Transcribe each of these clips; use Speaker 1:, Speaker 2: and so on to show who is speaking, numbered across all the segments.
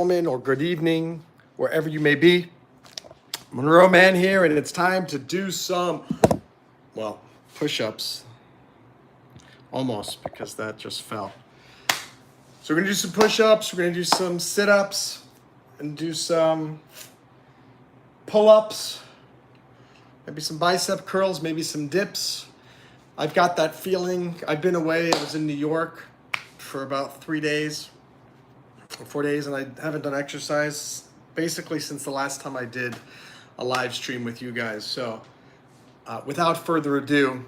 Speaker 1: Or good evening, wherever you may be. Monroe Mann here, and it's time to do some, push-ups. Almost, because that just fell. So we're gonna do some push-ups, we're gonna do some sit-ups, and do some pull-ups, maybe some bicep curls, maybe some dips. I've got that feeling. I've been away. I was in New York for about 4 days, and I haven't done exercise basically since the last time I did a live stream with you guys. So without further ado,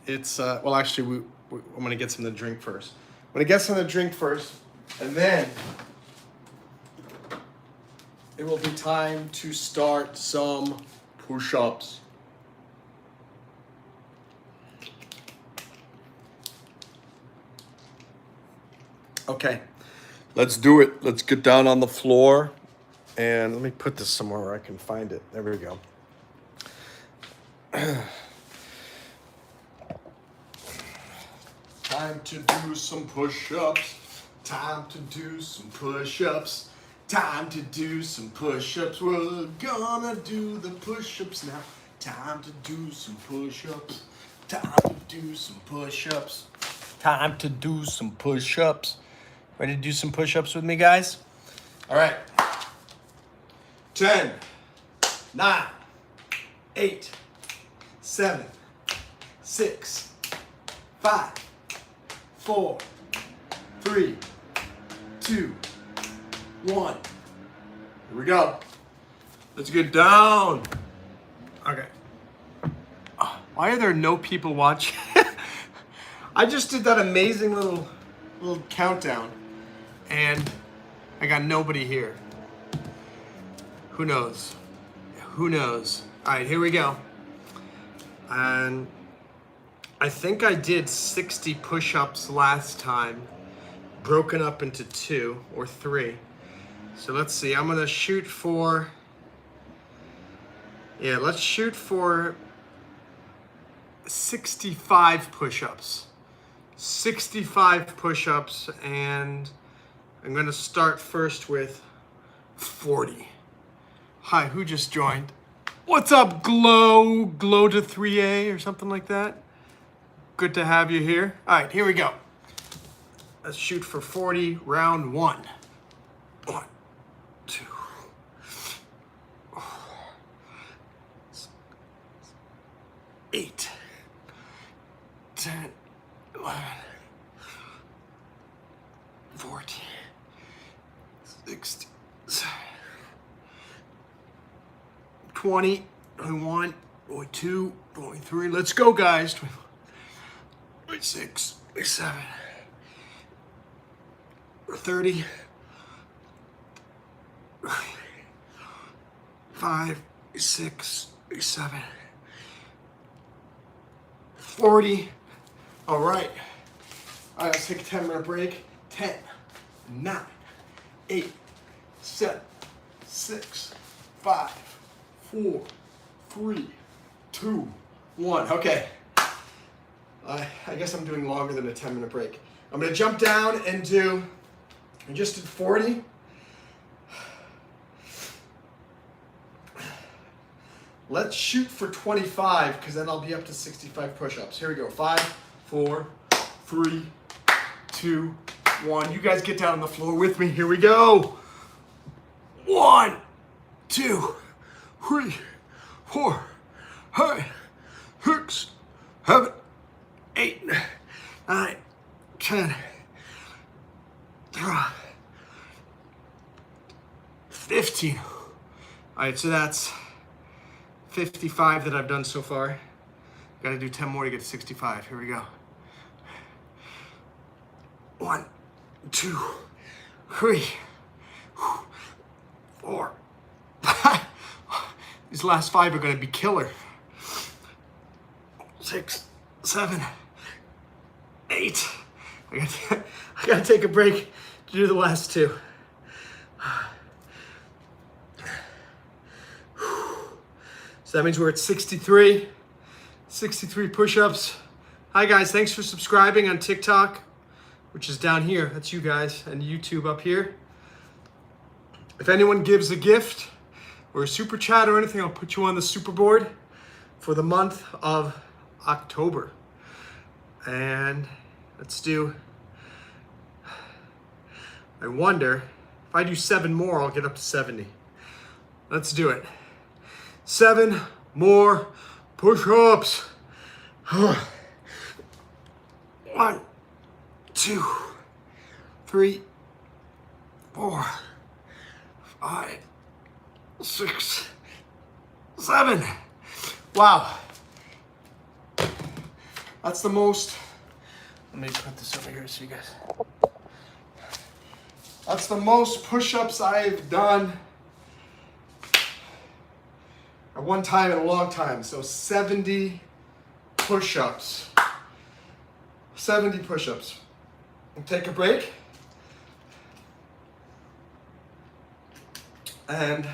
Speaker 1: it's, I'm gonna get something to drink first. I'm gonna get something to drink first, and then it will be time to start some push-ups. Okay, let's do it. Let's get down on the floor. And let me put this somewhere where I can find it. There we go. Time to do some push-ups. Time to do some push-ups. Time to do some push-ups. We're gonna do the push-ups now. Time to do some push-ups. Time to do some push-ups. Time to do some push-ups. Ready to do some push-ups with me, guys? All right. 10, 9, 8, 7, 6, 5, 4, 3, 2, 1. Here we go. Let's get down. Okay. Why are there no people watching? I just did that amazing little countdown, and I got nobody here. Who knows? Who knows? All right, here we go. And I think I did 60 push-ups last time, broken up into 2 or 3. So let's see, I'm gonna shoot for, let's shoot for 65 push-ups. 65 push-ups, and I'm gonna start first with 40. Hi, who just joined? What's up, Glow to 3A or something like that? Good to have you here. All right, here we go. Let's shoot for 40, round 1. 1, 2, 8, 10, 11, 14, 16, 20, 21, 22, 23. Let's go, guys. 26, 27, 30, 5, 6, 7, 40. All right. All right, let's take a 10-minute break. 10, 9, 8, 7, 6, 5, 4, 3, 2, 1. Okay. I guess I'm doing longer than a 10-minute break. I'm going to jump down and do, I just did 40. Let's shoot for 25, because then I'll be up to 65 push-ups. Here we go. 5, 4, 3, 2, 1. You guys get down on the floor with me. Here we go. 1, 2, 3, 4, 5, 6, 7, 8, 9, 10, 15. All right, so that's 55 that I've done so far. Got to do 10 more to get to 65. Here we go. 1, 2, 3, 4, 5. These last 5 are going to be killer. 6, 7, 8. I got to take a break to do the last 2. So that means we're at 63 push-ups. Hi guys, thanks for subscribing on TikTok, which is down here. That's you guys, and YouTube up here. If anyone gives a gift or a super chat or anything, I'll put you on the super board for the month of October. And let's do, I wonder, if I do 7 more, I'll get up to 70. Let's do it. 7 more push-ups. 1, 2, 3, 4, 5, 6, 7. Wow. That's the most. Let me put this over here so you guys. That's the most push-ups I've done at one time in a long time. So 70 push-ups. 70 push-ups. We'll take a break. And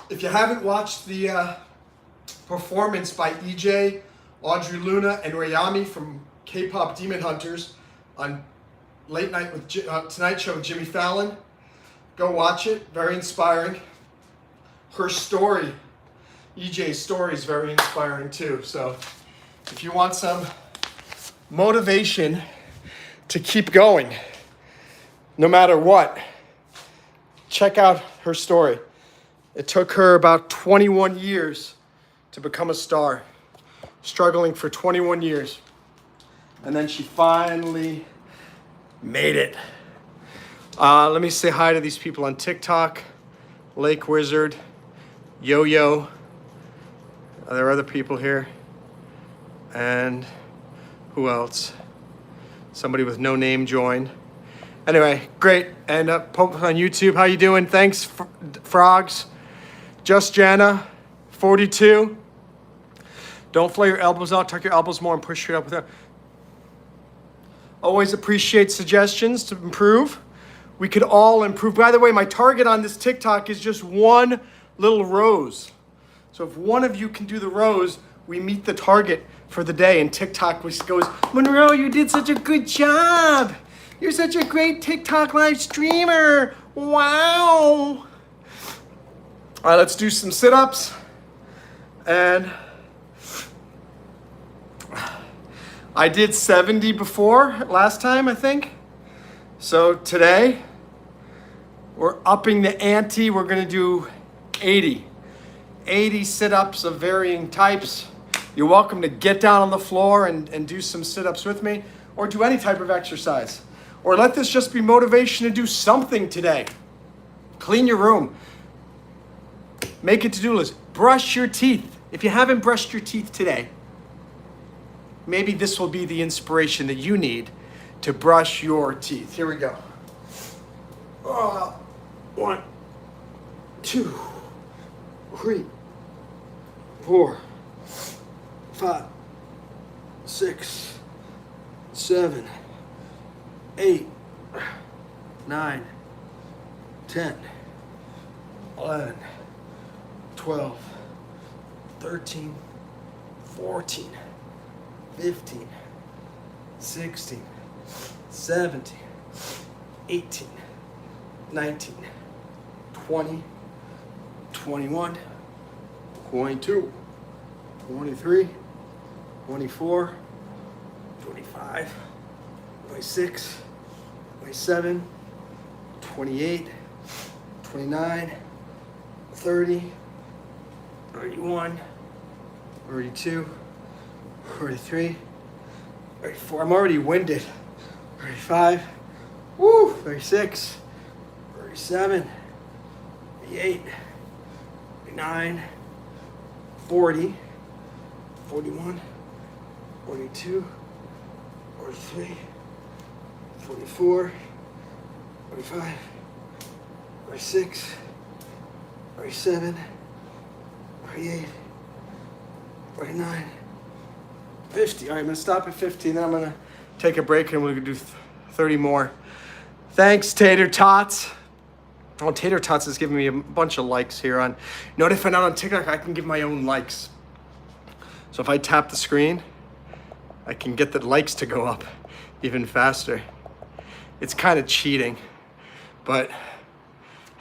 Speaker 1: if you haven't watched the performance by EJ, Audrey Luna, and Rayami from K-Pop Demon Hunters on Late Night with Tonight Show with Jimmy Fallon, go watch it. Very inspiring. Her story, EJ's story, is very inspiring too. So if you want some motivation to keep going, no matter what, check out her story. It took her about 21 years to become a star, struggling for 21 years. And then she finally made it. Let me say hi to these people on TikTok. Lake Wizard, Yo-Yo. There are other people here. And who else? Somebody with no name joined. Anyway, great. And Pope on YouTube, how you doing? Thanks, Frogs. Just Jana, 42. Don't flare your elbows out. Tuck your elbows more and push straight up with that. Always appreciate suggestions to improve. We could all improve. By the way, my target on this TikTok is just 1 little rose. So if one of you can do the rose, we meet the target for the day. And TikTok goes, Monroe, you did such a good job. You're such a great TikTok live streamer. Wow. All right, let's do some sit-ups. And I did 70 before last time, I think. So today, we're upping the ante. We're gonna do 80. 80 sit-ups of varying types. You're welcome to get down on the floor and do some sit-ups with me, or do any type of exercise. Or let this just be motivation to do something today. Clean your room. Make a to-do list. Brush your teeth. If you haven't brushed your teeth today, maybe this will be the inspiration that you need to brush your teeth. Here we go. 1, 2, 3, 4, 5, 6, 7, 8, 9, 10, 11, 12, 13, 14, 15, 16, 17, 18, 19, 20, 21, 22, 23, 24, 25, 26, 27, 28, 29, 30, 31, 32, 33, 34. I'm already winded. 35, 36, 37, 38, 39, 40, 41, 42, 43, 44, 45, 46, 47, 48, 49, 50. All right, I'm gonna stop at 50, and then I'm gonna take a break, and we're gonna do 30 more. Thanks, Tater Tots. Oh, Tater Tots is giving me a bunch of likes here on. Notice if I'm not on TikTok, I can give my own likes. So if I tap the screen, I can get the likes to go up even faster. it's kind of cheating. But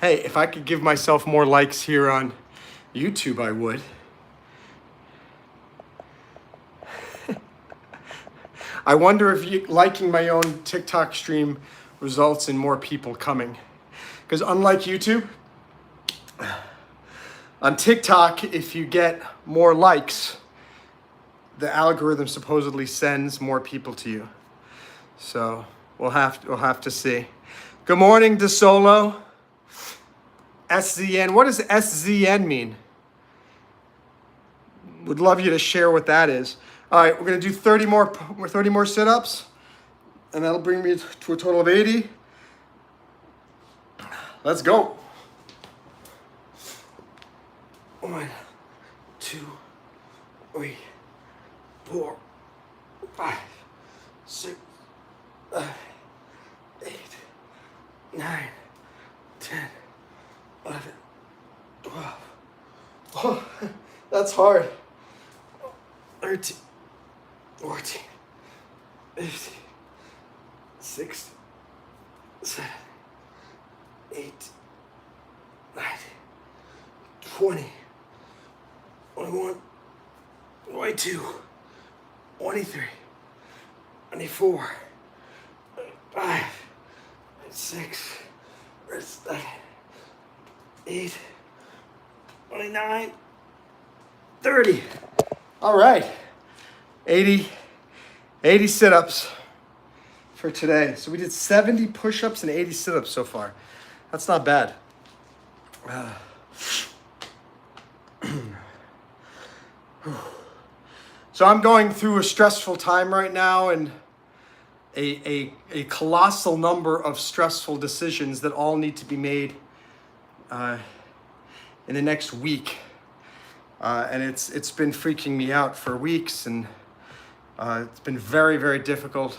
Speaker 1: hey, if I could give myself more likes here on YouTube, I would. I wonder if liking my own TikTok stream results in more people coming. Because unlike YouTube, on TikTok, if you get more likes, the algorithm supposedly sends more people to you. So we'll have to see. Good morning, DeSolo. SZN. What does SZN mean? Would love you to share what that is. All right, we're gonna do 30 more sit-ups, and that'll bring me to a total of 80. Let's go. 1, 2, 3, 4, 5, 6, 7, 8, 9, 10, 11, 12. Oh, that's hard. 13, 14, 15, 16, 17, 18, 19, 20, 21, 22, 23, 24, 25, 26, 27, 28, 29, 30. All right, 80 sit-ups for today. So we did 70 push-ups and 80 sit-ups so far. That's not bad. So I'm going through a stressful time right now, and a colossal number of stressful decisions that all need to be made in the next week. And it's been freaking me out for weeks, and it's been very, very difficult,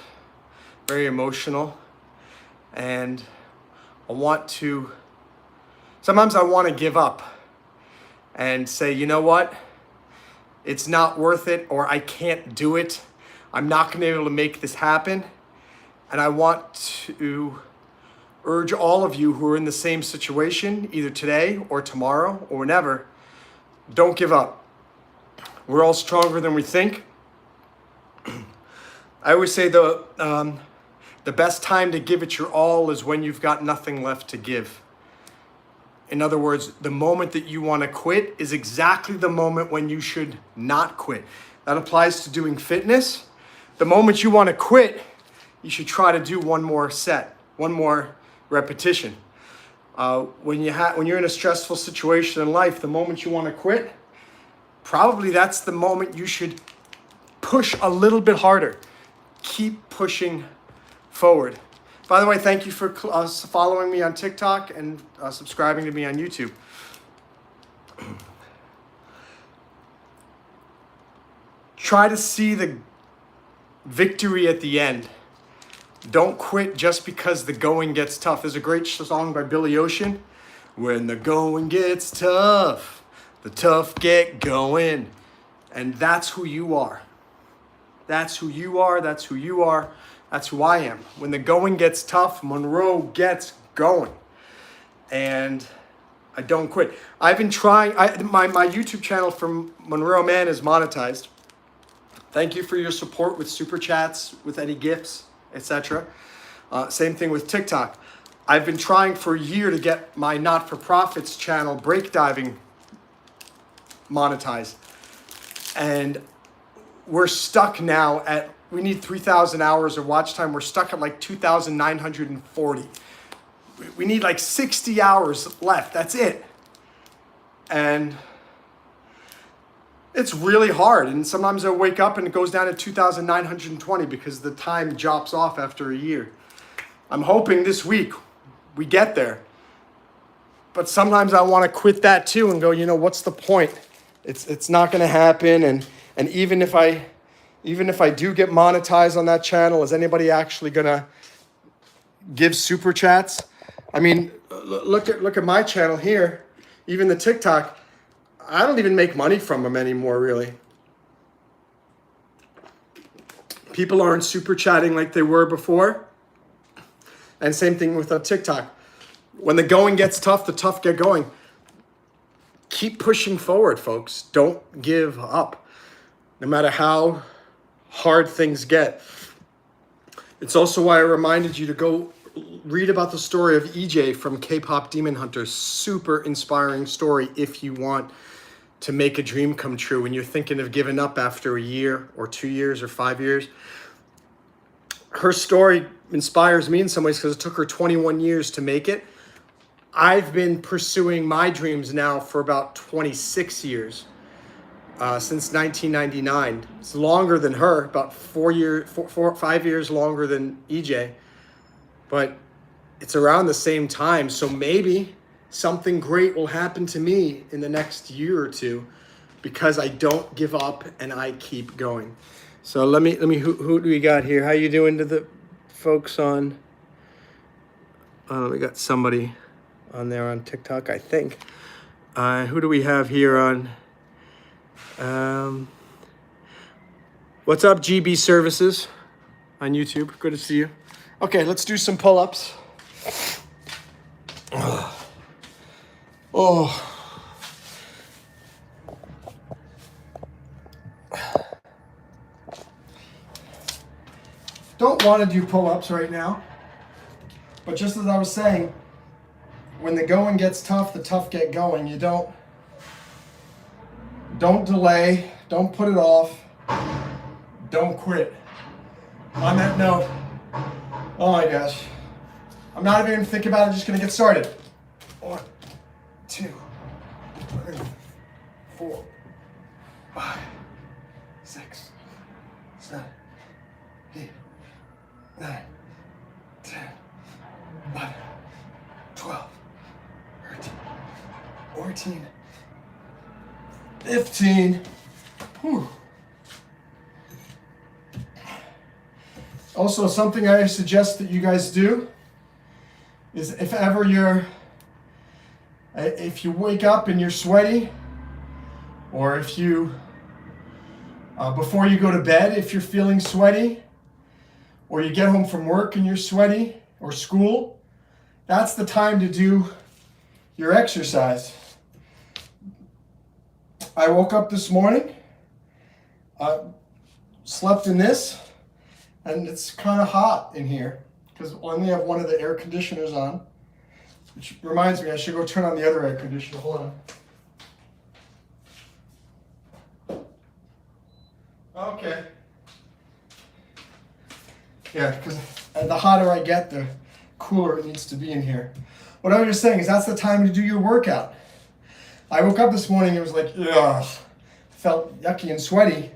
Speaker 1: very emotional. And sometimes I want to give up and say, you know what? It's not worth it, or I can't do it. I'm not going to be able to make this happen. And I want to urge all of you who are in the same situation, either today or tomorrow or whenever, don't give up. We're all stronger than we think. I always say the best time to give it your all is when you've got nothing left to give. In other words, the moment that you want to quit is exactly the moment when you should not quit. That applies to doing fitness. The moment you want to quit, you should try to do one more set, one more repetition. When you're in a stressful situation in life, the moment you want to quit, probably that's the moment you should push a little bit harder. Keep pushing forward. By the way, thank you for following me on TikTok and subscribing to me on YouTube. Try to see the victory at the end. Don't quit just because the going gets tough. There's a great song by Billy Ocean. When the going gets tough, the tough get going. And that's who you are. That's who you are. That's who you are. That's who I am. When the going gets tough, Monroe gets going. And I don't quit. I've been trying. My YouTube channel from Monroe Mann is monetized. Thank you for your support with super chats, with any gifts, etc. Same thing with TikTok. I've been trying for a year to get my not-for-profits channel, Breakdiving, monetized. And we're stuck now at, we need 3,000 hours of watch time. We're stuck at like 2,940. We need like 60 hours left. That's it. And it's really hard. And sometimes I wake up and it goes down to 2,920 because the time drops off after a year. I'm hoping this week we get there. But sometimes I want to quit that too and go, you know, what's the point? It's not going to happen. And even if I do get monetized on that channel, is anybody actually going to give super chats? I mean, look at my channel here, even the TikTok. I don't even make money from them anymore, really. People aren't super chatting like they were before. And same thing with TikTok. When the going gets tough, the tough get going. Keep pushing forward, folks. Don't give up. No matter how hard things get. It's also why I reminded you to go read about the story of EJ from K-Pop Demon Hunters. Super inspiring story if you want to make a dream come true when you're thinking of giving up after a year or 2 years or 5 years. Her story inspires me in some ways because it took her 21 years to make it. I've been pursuing my dreams now for about 26 years, since 1999. It's longer than her, about 5 years longer than EJ, but it's around the same time. So maybe something great will happen to me in the next year or two because I don't give up and I keep going. So let me. Who do we got here? How you doing to the folks on? We got somebody on there on TikTok, I think. Who do we have here on? What's up, GB Services on YouTube? Good to see you. Okay, let's do some pull-ups. Oh. Don't want to do pull-ups right now. But just as I was saying, when the going gets tough, the tough get going. You don't delay, don't put it off, don't quit. On that note, oh my gosh, I'm not even gonna think about it, I'm just gonna get started. 1, 2, 3, 4, 5, 6, 7, 8, 9, 10, 11, 12, 13, 14, 15. Whew. Also, something I suggest that you guys do is if you wake up and you're sweaty, or if you, before you go to bed, if you're feeling sweaty, or you get home from work and you're sweaty, or school, that's the time to do your exercise. I woke up this morning, slept in this, and it's kind of hot in here because I only have one of the air conditioners on, which reminds me I should go turn on the other air conditioner. Hold on. Okay. Yeah, because the hotter I get, the cooler it needs to be in here. What I was just saying is that's the time to do your workout. I woke up this morning, it was like, ugh, felt yucky and sweaty.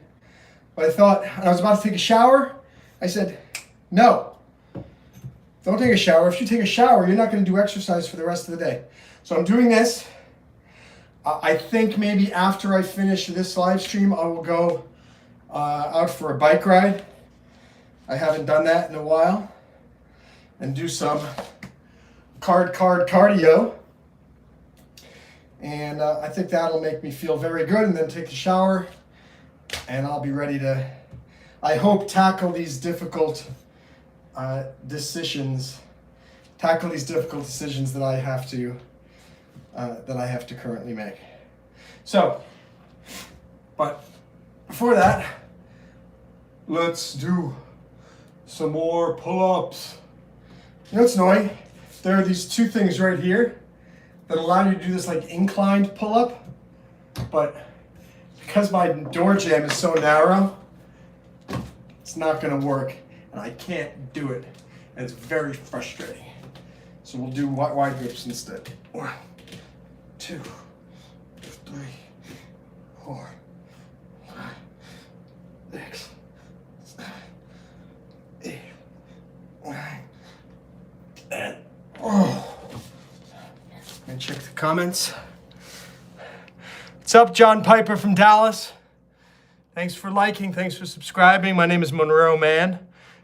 Speaker 1: But I thought, I was about to take a shower. I said, no, don't take a shower. If you take a shower, you're not going to do exercise for the rest of the day. So I'm doing this. I think maybe after I finish this live stream, I will go out for a bike ride. I haven't done that in a while. And do some cardio. And I think that'll make me feel very good, and then take a shower, and I'll be ready to, I hope, tackle these difficult decisions that I have to currently make. So, but before that, let's do some more pull-ups. You know what's annoying? There are these two things right here that allow you to do this like inclined pull-up, but because my door jamb is so narrow, it's not gonna work, and I can't do it, and it's very frustrating. So we'll do wide grips instead. 1, 2, 3, 4, 5, 6, 7, 8, 9, 10. Oh. And check the comments. What's up, John Piper from Dallas? Thanks for liking, thanks for subscribing. My name is Monroe Mann.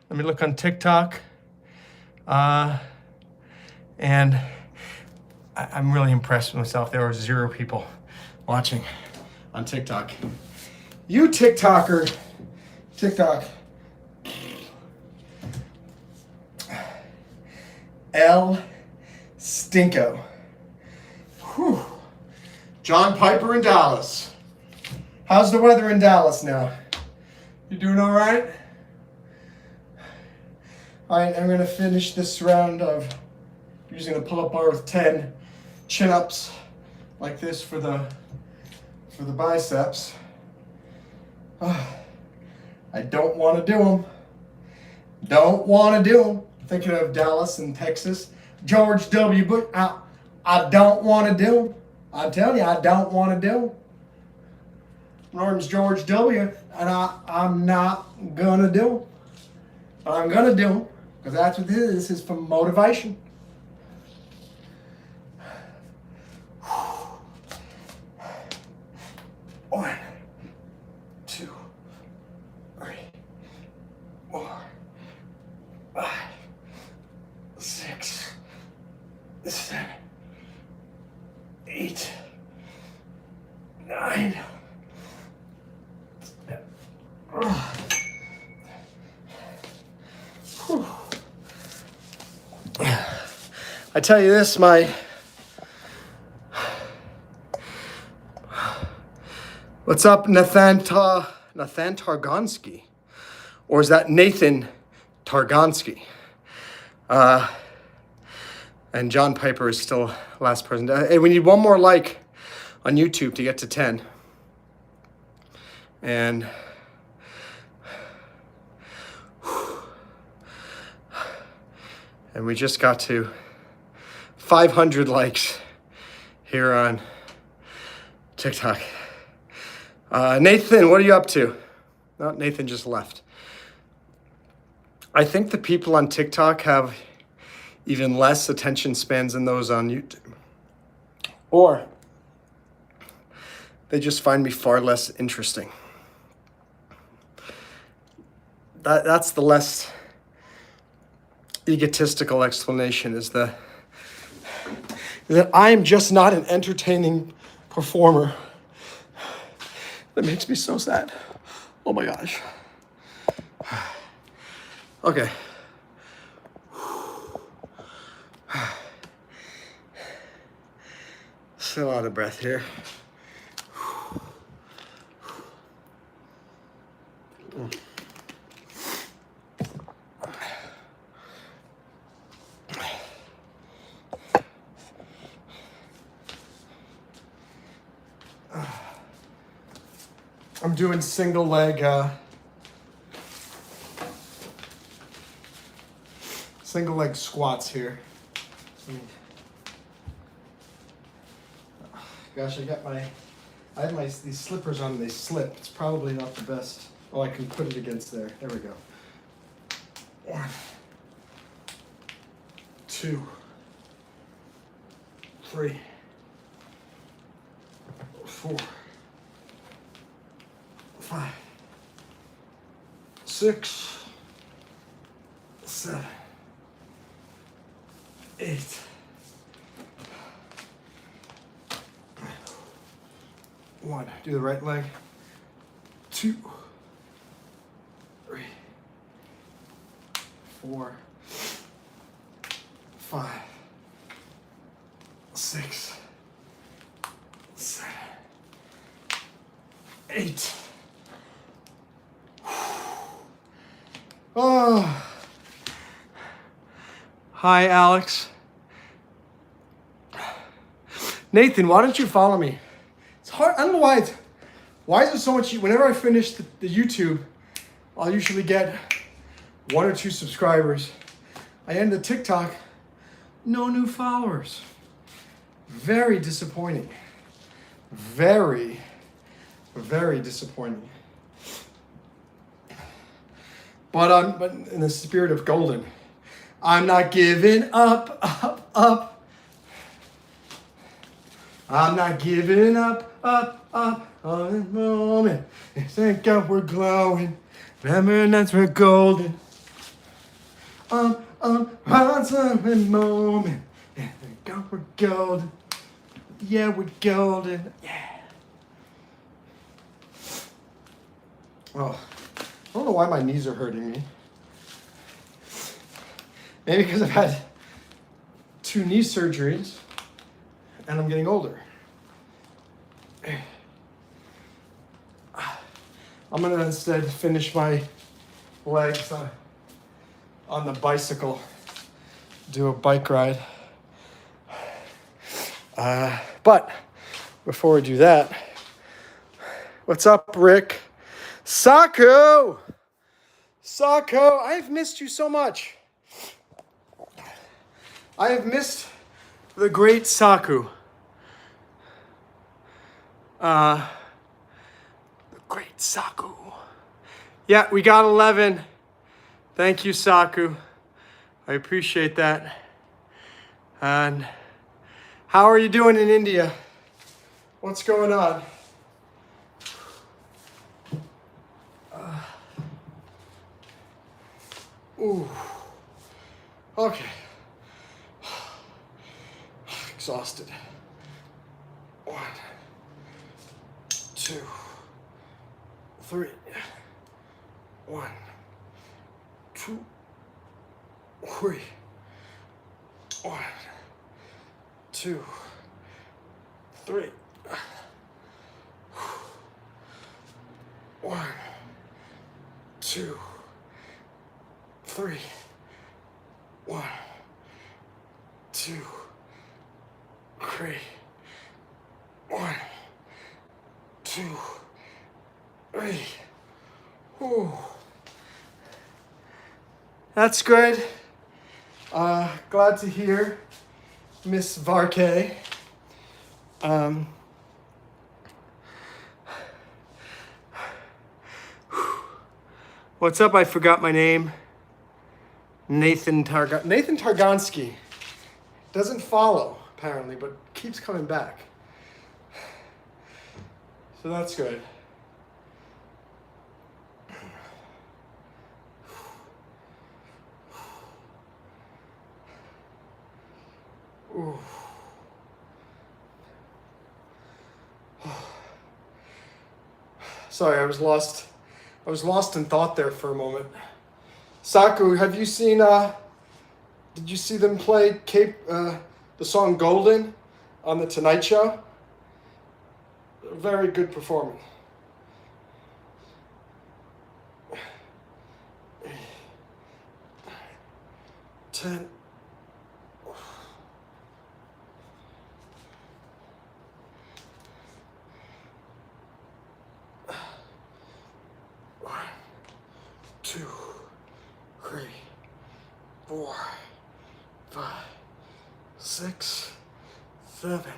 Speaker 1: Let me look on TikTok. And I'm really impressed with myself. There were 0 people watching on TikTok. You TikTok. El Stinko. Whew. John Piper in Dallas. How's the weather in Dallas now? You doing all right? All right, I'm gonna finish this round of using a pull-up bar with 10 chin-ups like this for the biceps. I don't want to do them. Don't want to do them. Thinking of Dallas and Texas. George W. Bush. I don't want to do them. I'm telling you, I don't want to do them. My name's George W. and I'm not gonna do them. But I'm gonna do them because that's what this is. This is for motivation. One, two, three, 4, 5, 6, 7, 8, 9. I tell you this, what's up, Nathan Targonsky? Or is that Nathan Targonsky? And John Piper is still last person. Hey, we need one more like on YouTube to get to 10. And we just got to 500 likes here on TikTok. Nathan, what are you up to? No, Nathan just left. I think the people on TikTok have even less attention spans than those on YouTube. Or they just find me far less interesting. That's the less egotistical explanation, is that I am just not an entertaining performer. That makes me so sad. Oh my gosh. Okay. Still out of breath here. I'm doing single leg squats here. Gosh, I have these slippers on, they slip. It's probably not the best. Oh, I can put it against there. There we go. 1, 2, 3, 4, 5, 6, 7, 8. 1. Do the right leg. 2, 3, 4, 5, 6, 7, 8. Oh. Hi, Alex. Nathan, why don't you follow me? It's hard. I don't know why. Why is there so much? Whenever I finish the YouTube, I'll usually get 1 or 2 subscribers. I end the TikTok, no new followers. Very disappointing. Very, very disappointing. But in the spirit of golden, I'm not giving up. I'm not giving up on the moment. Thank God we're glowing. Remember that's we're golden. On some moment. Thank God we're golden. Yeah, we're golden. Yeah. Oh, I don't know why my knees are hurting me. Maybe because I've had 2 knee surgeries, and I'm getting older. I'm gonna instead finish my legs on the bicycle, do a bike ride. But before we do that, what's up, Rick? Saku! Saku, I've missed you so much. I have missed the great Saku. The great Saku. Yeah, we got 11. Thank you, Saku. I appreciate that. And how are you doing in India? What's going on? Ooh. Okay. Exhausted. 1, 2, 3. 1, 2, 3. 1, 2, 3. 1, 2, 3. 1, 2, 3. 1, 2, 3. Ooh. That's good. Glad to hear, Miss Varkey. What's up? I forgot my name. Nathan Targonsky. Doesn't follow, apparently, but keeps coming back. So that's good. Ooh. Sorry, I was lost in thought there for a moment. Saku, have you seen, did you see them play the song Golden on The Tonight Show? A very good performance. 10. One, 2, 3, 4, 5, 6, 7,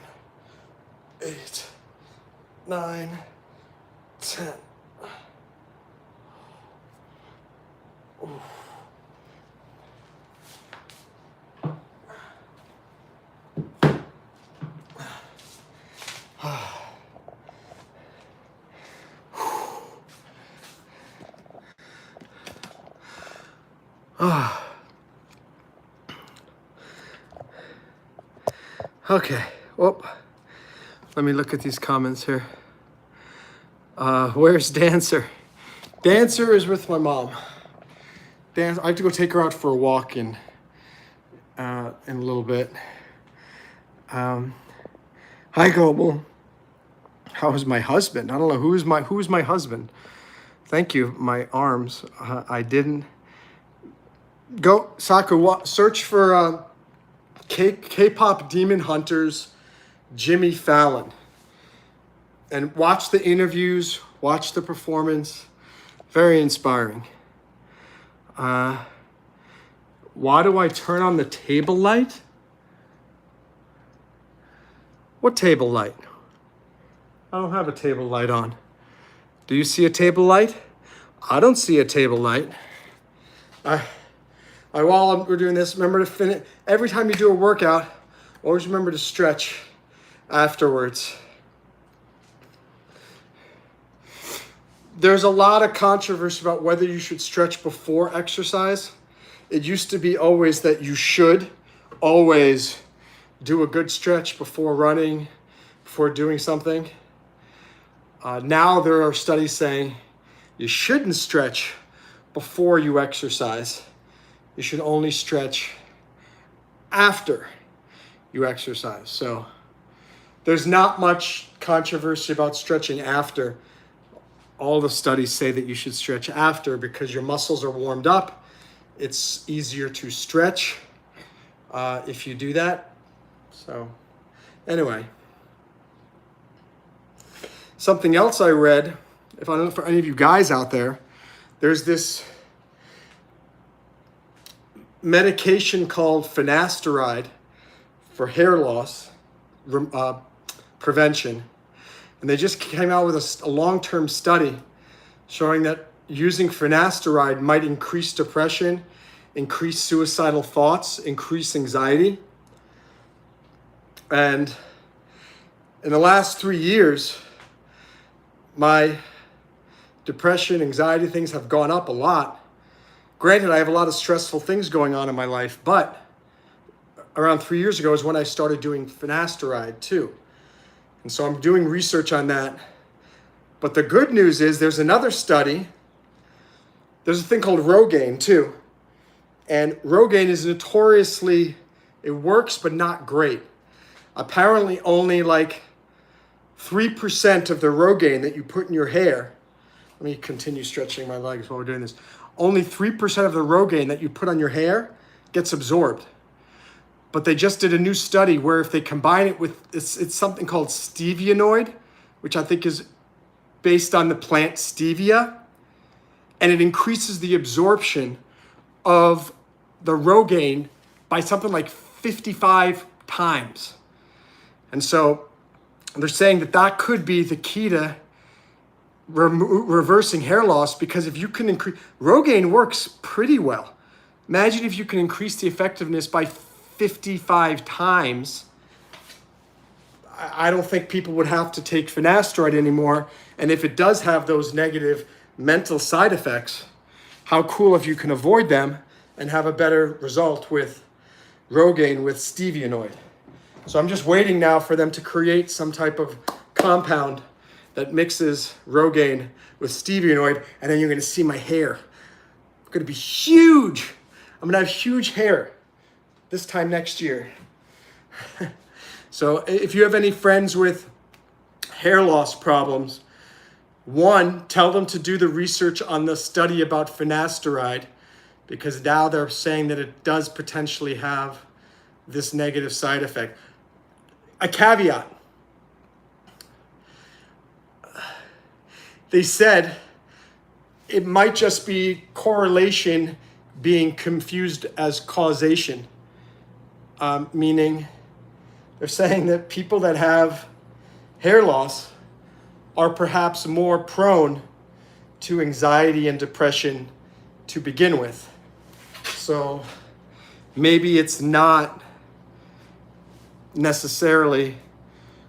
Speaker 1: 8, 9, 10. Ooh. Okay, well, let me look at these comments here. Where's Dancer? Dancer is with my mom. I have to go take her out for a walk in a little bit. Hi, Global. How is my husband? I don't know, who's my husband? Thank you, my arms. I didn't. Go, Saku, search for K-pop Demon Hunters, Jimmy Fallon. And watch the interviews, watch the performance. Very inspiring. Why do I turn on the table light? What table light? I don't have a table light on. Do you see a table light? I don't see a table light. While we're doing this, remember to finish. Every time you do a workout, always remember to stretch afterwards. There's a lot of controversy about whether you should stretch before exercise. It used to be always that you should always do a good stretch before running, before doing something. Now there are studies saying you shouldn't stretch before you exercise. You should only stretch after. you exercise. So there's not much controversy about stretching after. All the studies say that you should stretch after because your muscles are warmed up. It's easier to stretch if you do that. So anyway, something else I read, if I don't know for any of you guys out there, there's this medication called finasteride for hair loss prevention. And they just came out with a long-term study showing that using finasteride might increase depression, increase suicidal thoughts, increase anxiety. And in the last 3 years, my depression, anxiety, things have gone up a lot. Granted, I have a lot of stressful things going on in my life, but around 3 years ago is when I started doing finasteride too. And so I'm doing research on that. But the good news is there's another study. There's a thing called Rogaine too. And Rogaine is notoriously, it works, but not great. Apparently only like 3% of the Rogaine that you put in your hair, let me continue stretching my legs while we're doing this. Only 3% of the Rogaine that you put on your hair gets absorbed. But they just did a new study where if they combine it with, it's something called stevionoid, which I think is based on the plant stevia, and it increases the absorption of the Rogaine by something like 55 times. And so they're saying that that could be the key to reversing hair loss, because if you can increase, Rogaine works pretty well. Imagine if you can increase the effectiveness by 55 times. I don't think people would have to take finasteride anymore. And if it does have those negative mental side effects, how cool if you can avoid them and have a better result with Rogaine with stevionoid. So I'm just waiting now for them to create some type of compound that mixes Rogaine with stevionoid, and then you're going to see my hair. It's going to be huge. I'm going to have huge hair this time next year. So if you have any friends with hair loss problems, one, tell them to do the research on the study about finasteride, because now they're saying that it does potentially have this negative side effect. A caveat. They said it might just be correlation being confused as causation. Meaning they're saying that people that have hair loss are perhaps more prone to anxiety and depression to begin with. So maybe it's not necessarily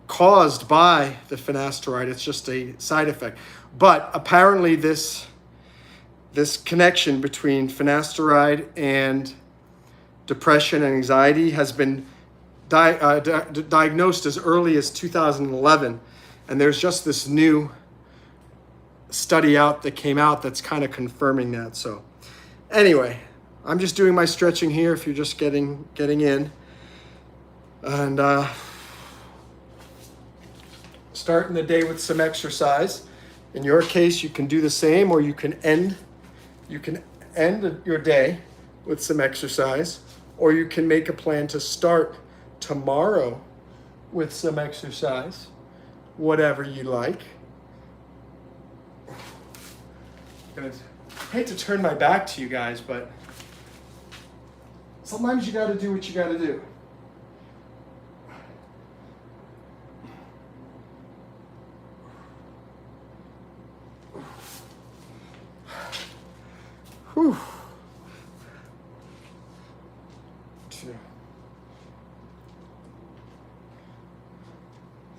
Speaker 1: caused by the finasteride, it's just a side effect. But apparently this connection between finasteride and depression and anxiety has been diagnosed as early as 2011. And there's just this new study out that came out that's kind of confirming that. So anyway, I'm just doing my stretching here if you're just getting in. And starting the day with some exercise. In your case, you can do the same, or you can end your day with some exercise, or you can make a plan to start tomorrow with some exercise, whatever you like. I hate to turn my back to you guys, but sometimes you got to do what you got to do. Whew. 2,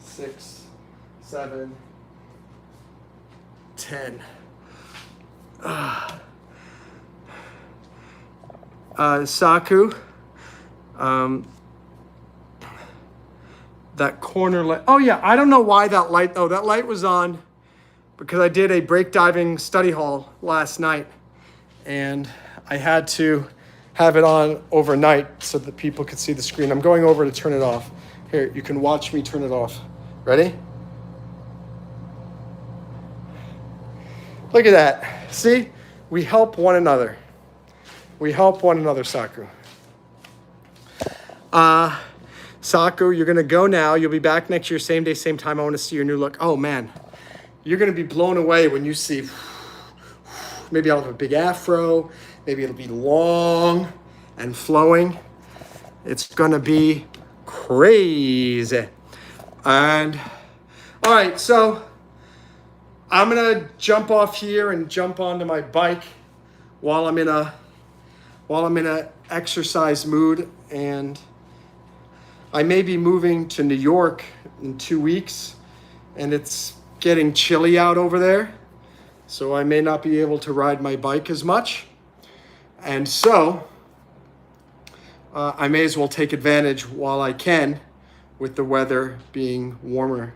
Speaker 1: 6, 7, 10. Saku, that corner light. Oh yeah, I don't know why that light. Oh, that light was on because I did a break diving study hall last night, and I had to have it on overnight so that people could see the screen. I'm going over to turn it off. Here, you can watch me turn it off. Ready? Look at that. See? We help one another. We help one another, Saku. Saku, you're going to go now. You'll be back next year, same day, same time. I want to see your new look. Oh, man. You're going to be blown away when you see, maybe I'll have a big afro. Maybe it'll be long and flowing. It's going to be crazy. And, all right, so I'm going to jump off here and jump onto my bike while I'm in a exercise mood, and I may be moving to New York in 2 weeks, and it's getting chilly out over there, so I may not be able to ride my bike as much. And so I may as well take advantage while I can with the weather being warmer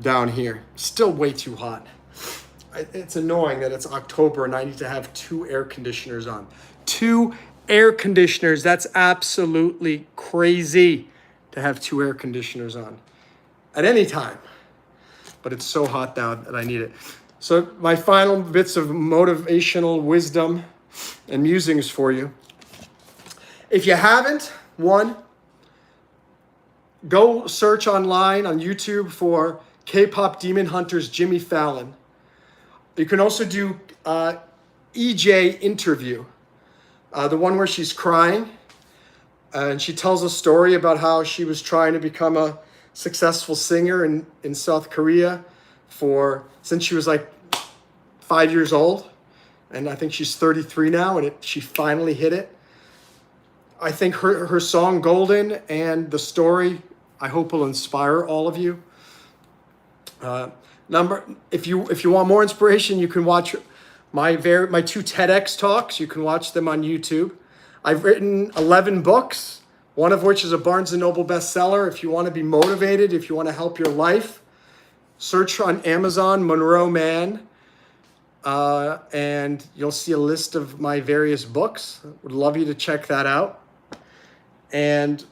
Speaker 1: down here. Still way too hot. It's annoying that it's October and I need to have 2 air conditioners on. 2 air conditioners. That's absolutely crazy to have 2 air conditioners on at any time. But it's so hot now that I need it. So my final bits of motivational wisdom and musings for you. If you haven't, one, go search online on YouTube for K-pop Demon Hunters Jimmy Fallon. You can also do EJ interview, the one where she's crying, and she tells a story about how she was trying to become a successful singer in South Korea since she was like 5 years old, and I think she's 33 now, and she finally hit it. I think her song Golden and the story, I hope, will inspire all of you. If you want more inspiration, you can watch my 2 TEDx talks. You can watch them on YouTube. I've written 11 books, one of which is a Barnes & Noble bestseller. If you want to be motivated, if you want to help your life, search on Amazon, Monroe Mann, and you'll see a list of my various books. Would love you to check that out. And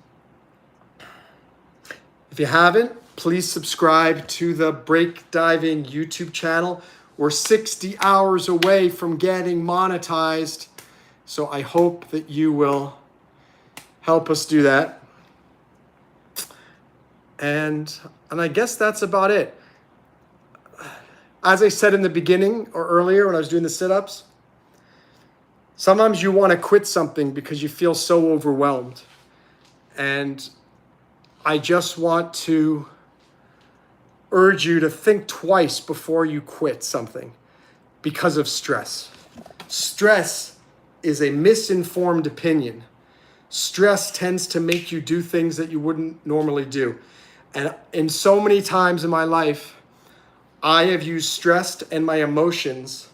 Speaker 1: if you haven't, please subscribe to the Break Diving YouTube channel. We're 60 hours away from getting monetized, so I hope that you will help us do that. And I guess that's about it. As I said in the beginning or earlier when I was doing the sit-ups, sometimes you want to quit something because you feel so overwhelmed. And I just want to urge you to think twice before you quit something because of stress. Stress is a misinformed opinion. Stress tends to make you do things that you wouldn't normally do. And in so many times in my life, I have used stress and my emotions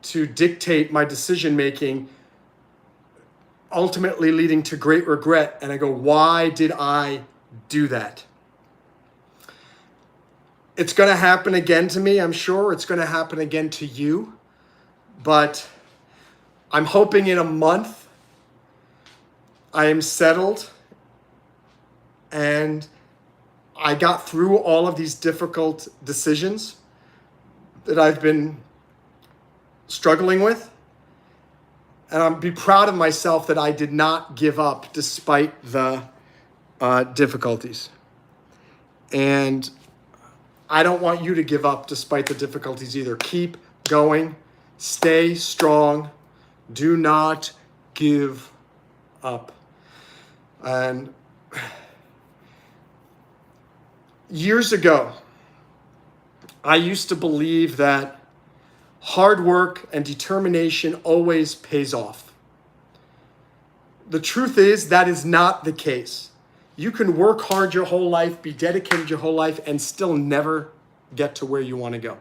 Speaker 1: to dictate my decision making, ultimately leading to great regret. And I go, why did I do that? It's going to happen again to me, I'm sure. It's going to happen again to you. But I'm hoping in a month I am settled and I got through all of these difficult decisions that I've been struggling with. And I'll be proud of myself that I did not give up despite the difficulties. And I don't want you to give up despite the difficulties either. Keep going. Stay strong. Do not give up. And years ago, I used to believe that hard work and determination always pays off. The truth is that is not the case. You can work hard your whole life, be dedicated your whole life, and still never get to where you want to go.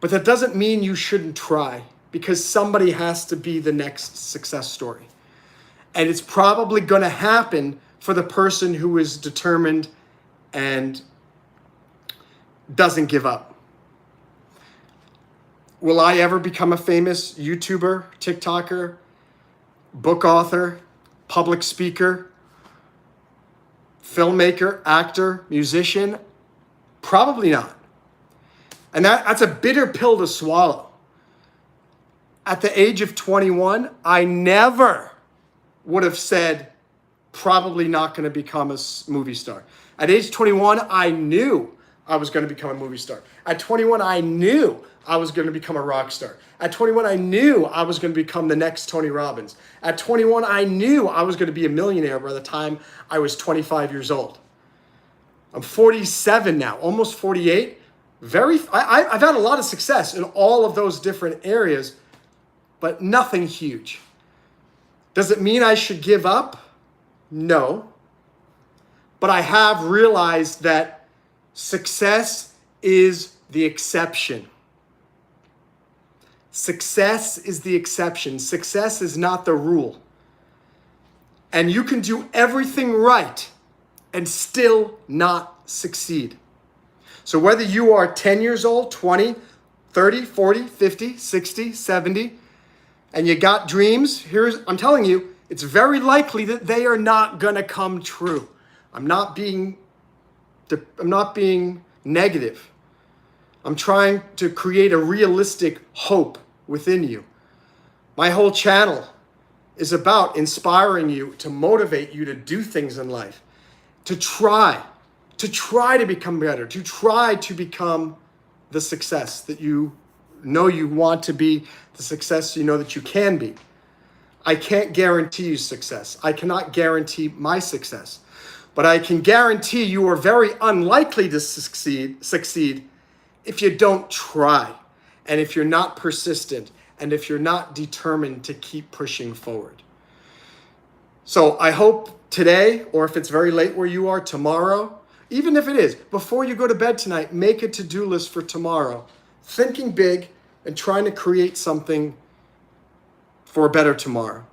Speaker 1: But that doesn't mean you shouldn't try, because somebody has to be the next success story. And it's probably going to happen for the person who is determined and doesn't give up. Will I ever become a famous YouTuber, TikToker? book author, public speaker, filmmaker, actor, musician? Probably not. And that's a bitter pill to swallow. At the age of 21, I never would have said, probably not going to become a movie star. At age 21, I knew I was going to become a movie star. At 21, I knew I was going to become a rock star. At 21, I knew I was going to become the next Tony Robbins. At 21, I knew I was going to be a millionaire by the time I was 25 years old. I'm 47 now, almost 48. I've had a lot of success in all of those different areas, but nothing huge. Does it mean I should give up? No. But I have realized that success is the exception. Success is the exception. Success is not the rule. And you can do everything right and still not succeed. So whether you are 10 years old, 20, 30, 40, 50, 60, 70, and you got dreams, I'm telling you, it's very likely that they are not going to come true. I'm not being negative. I'm trying to create a realistic hope within you. My whole channel is about inspiring you, to motivate you to do things in life, to try to become better, to try to become the success that you know you want to be, the success you know that you can be. I can't guarantee you success. I cannot guarantee my success. But I can guarantee you are very unlikely to succeed if you don't try, and if you're not persistent, and if you're not determined to keep pushing forward. So I hope today, or if it's very late where you are, tomorrow, even if it is, before you go to bed tonight, make a to-do list for tomorrow, thinking big and trying to create something for a better tomorrow.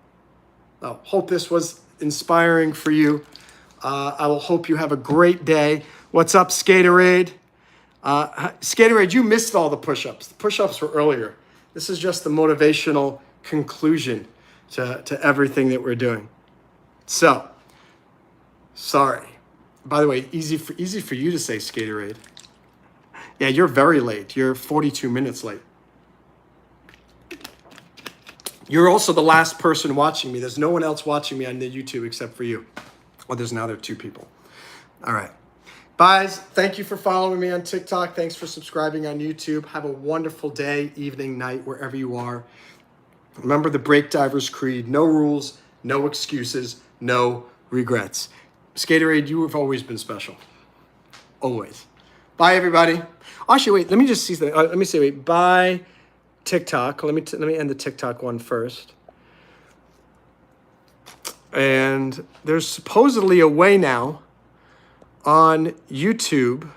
Speaker 1: I hope this was inspiring for you. I will hope you have a great day. What's up, Skaterade? Skaterade, you missed all the push-ups. The push-ups were earlier. This is just the motivational conclusion to everything that we're doing. So, sorry. By the way, easy for you to say, Skaterade. Yeah, you're very late. You're 42 minutes late. You're also the last person watching me. There's no one else watching me on the YouTube except for you. Well, there's now there are 2 people. All right. Guys, thank you for following me on TikTok. Thanks for subscribing on YouTube. Have a wonderful day, evening, night, wherever you are. Remember the Break Divers Creed. No rules, no excuses, no regrets. Skaterade, you have always been special. Always. Bye, everybody. Actually, wait. Let me just see something. Let me say, wait. Bye, TikTok. Let me end the TikTok one first. And there's supposedly a way now on YouTube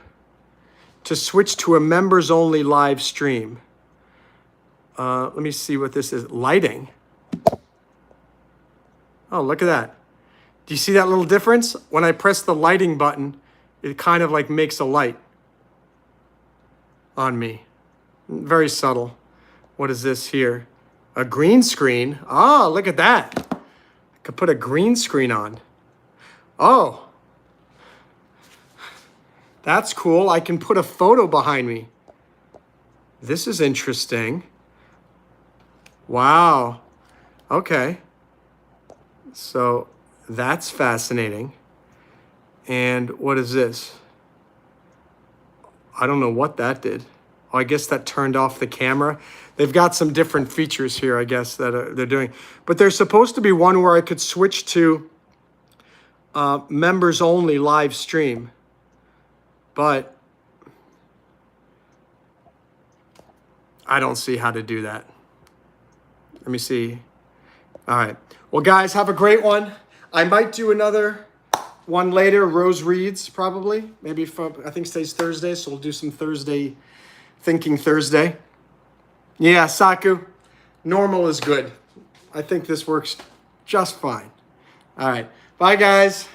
Speaker 1: to switch to a members-only live stream. Let me see what this is. Lighting. Oh, look at that. Do you see that little difference? When I press the lighting button, it kind of like makes a light on me. Very subtle. What is this here? A green screen. Oh, look at that. I could put a green screen on. Oh. That's cool. I can put a photo behind me. This is interesting. Wow. Okay. So that's fascinating. And what is this? I don't know what that did. Oh, I guess that turned off the camera. They've got some different features here, I guess, that they're doing. But there's supposed to be one where I could switch to members only live stream. But I don't see how to do that. Let me see. All right. Well, guys, have a great one. I might do another one later. Rose Reads, probably. Maybe I think today's Thursday, so we'll do some Thursday, Thinking Thursday. Yeah, Saku, normal is good. I think this works just fine. All right. Bye, guys.